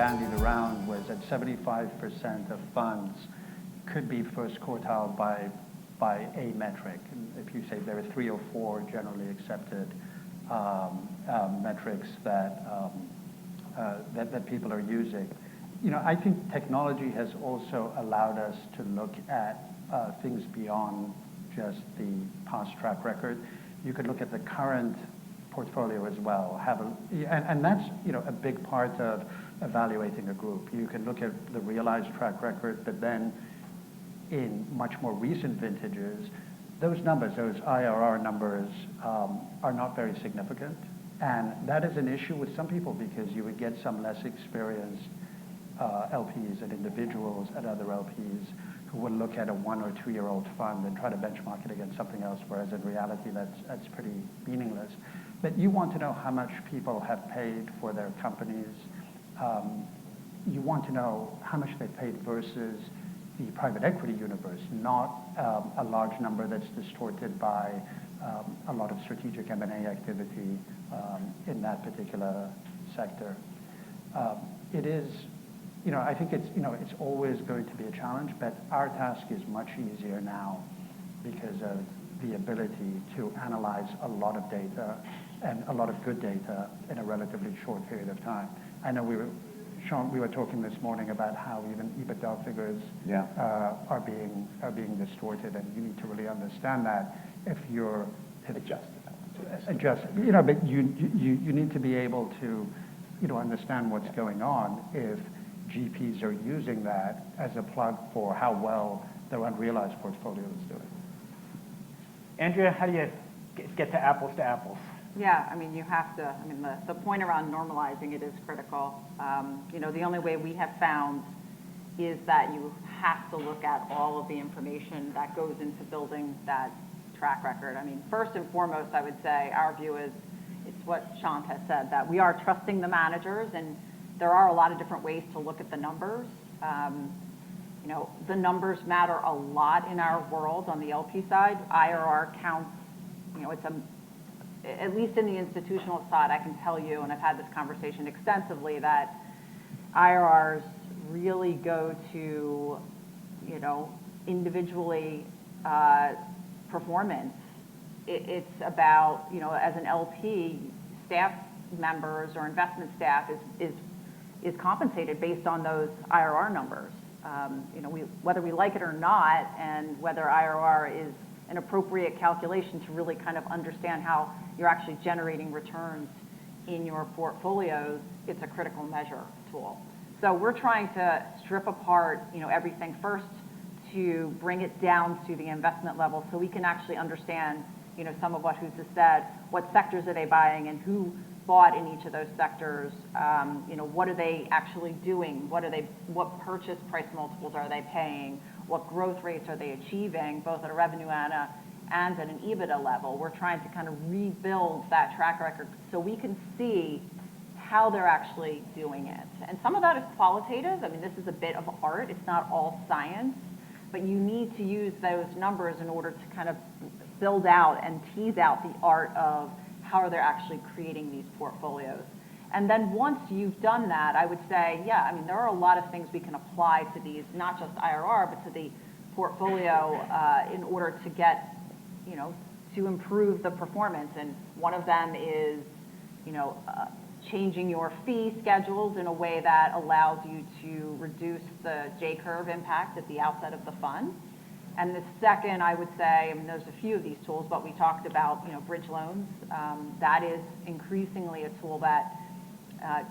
bandied around was that 75% of funds could be first quartile by a metric. And if you say there are 3 or 4 generally accepted metrics that people are using. I think technology has also allowed us to look at things beyond just the past track record. You could look at the current portfolio as well. And that's a big part of evaluating a group. You can look at the realized track record, but then in much more recent vintages, those numbers, those IRR numbers, are not very significant. And that is an issue with some people because you would get some less experienced LPs and individuals at other LPs who would look at a 1 or 2 year old fund and try to benchmark it against something else, whereas in reality that's pretty meaningless. But you want to know how much people have paid for their companies. You want to know how much they paid versus the private equity universe, not a large number that's distorted by a lot of strategic M&A activity in that particular sector. It is, I think it's always going to be a challenge, but our task is much easier now because of the ability to analyze a lot of data and a lot of good data in a relatively short period of time. I know Shant, we were talking this morning about how even EBITDA figures are being distorted, and you need to really understand that if you're adjust. But you need to be able to understand what's going on if GPs are using that as a plug for how well their unrealized portfolio is doing. Andrea, how do you get to apples? Yeah, you have to. The point around normalizing it is critical. The only way we have found is that you have to look at all of the information that goes into building that track record. First and foremost, I would say our view is, it's what Shant has said, that we are trusting the managers, and there are a lot of different ways to look at the numbers. The numbers matter a lot in our world on the LP side. IRR counts, at least in the institutional side, I can tell you, and I've had this conversation extensively, that IRRs really go to, individually performance. It's about, as an LP, staff members or investment staff is compensated based on those IRR numbers. Whether we like it or not, and whether IRR is an appropriate calculation to really kind of understand how you're actually generating returns in your portfolios, it's a critical measure tool. So we're trying to strip apart, everything first to bring it down to the investment level so we can actually understand, some of what Hus has said, what sectors are they buying and who bought in each of those sectors, what are they actually doing, what purchase price multiples are they paying, what growth rates are they achieving, both at a revenue and at an EBITDA level. We're trying to kind of rebuild that track record so we can see how they're actually doing it. And some of that is qualitative. This is a bit of art. It's not all science, but you need to use those numbers in order to kind of build out and tease out the art of how are they actually creating these portfolios. And then once you've done that, I would say, there are a lot of things we can apply to these, not just IRR, but to the portfolio in order to get, to improve the performance. And one of them is, changing your fee schedules in a way that allows you to reduce the J-curve impact at the outset of the fund. And the second, I would say, there's a few of these tools, but we talked about, bridge loans. That is increasingly a tool that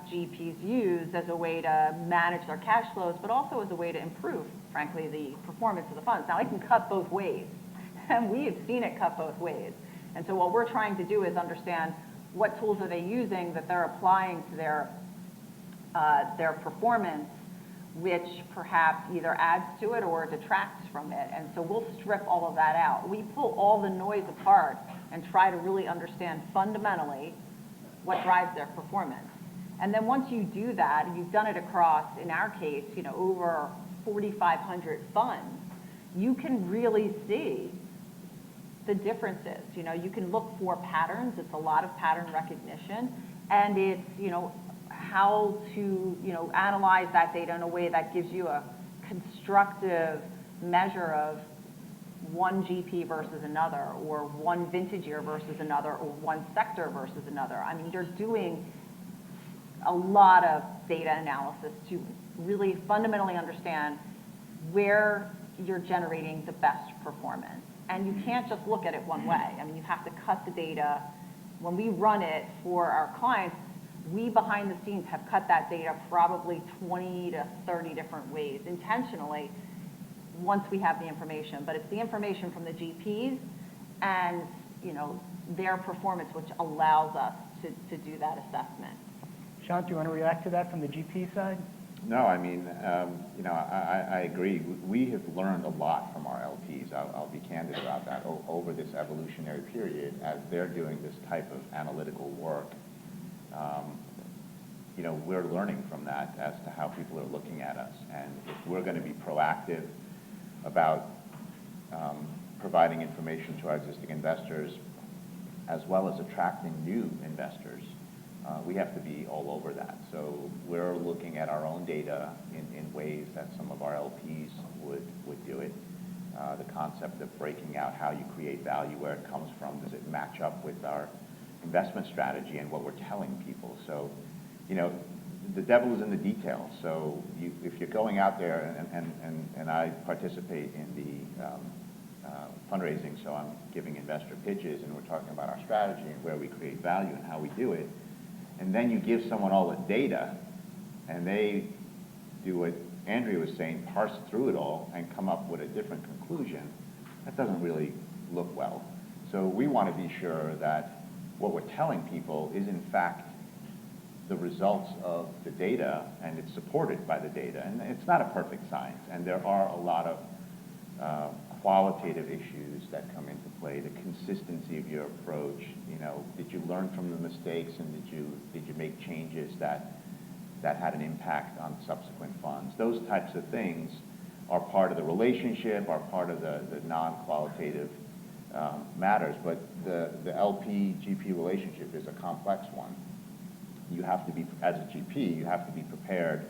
GPs use as a way to manage their cash flows, but also as a way to improve, frankly, the performance of the funds. Now, it can cut both ways, and we have seen it cut both ways. And so what we're trying to do is understand what tools are they using that they're applying to their performance, which perhaps either adds to it or detracts from it. And so we'll strip all of that out. We pull all the noise apart and try to really understand fundamentally what drives their performance. And then once you do that, and you've done it across, in our case, over 4,500 funds, you can really see the differences. You can look for patterns. It's a lot of pattern recognition. And it's, how to, analyze that data in a way that gives you a constructive measure of one GP versus another, or one vintage year versus another, or one sector versus another. I mean, you're doing a lot of data analysis to really fundamentally understand where you're generating the best performance. And you can't just look at it one way. I mean, you have to cut the data. When we run it for our clients, we behind the scenes have cut that data probably 20 to 30 different ways intentionally once we have the information. But it's the information from the GPs and their performance which allows us to do that assessment. Shant, do you want to react to that from the GP side? No, I mean, I agree. We have learned a lot from our LPs. I'll be candid about that. Over this evolutionary period, as they're doing this type of analytical work, we're learning from that as to how people are looking at us. And if we're going to be proactive about providing information to our existing investors, as well as attracting new investors, we have to be all over that. So we're looking at our own data in ways that some of our LPs would do it. The concept of breaking out how you create value, where it comes from, does it match up with our investment strategy and what we're telling people? So, the devil is in the details. So if you're going out there, and I participate in the fundraising, so I'm giving investor pitches, and we're talking about our strategy and where we create value and how we do it, and then you give someone all the data, and they do what Andrea was saying, parse through it all and come up with a different conclusion, that doesn't really look well. So we want to be sure that what we're telling people is in fact the results of the data, and it's supported by the data. And it's not a perfect science, and there are a lot of qualitative issues that come into play. The consistency of your approach, did you learn from the mistakes, and did you make changes that had an impact on subsequent funds? Those types of things are part of the relationship, are part of the non-qualitative matters, but the LP-GP relationship is a complex one. You have to be, as a GP, you have to be prepared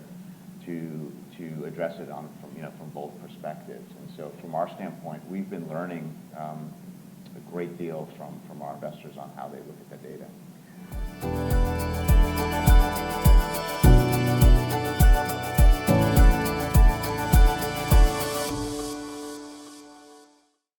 to address it from both perspectives. And so from our standpoint, we've been learning a great deal from our investors on how they look at the data.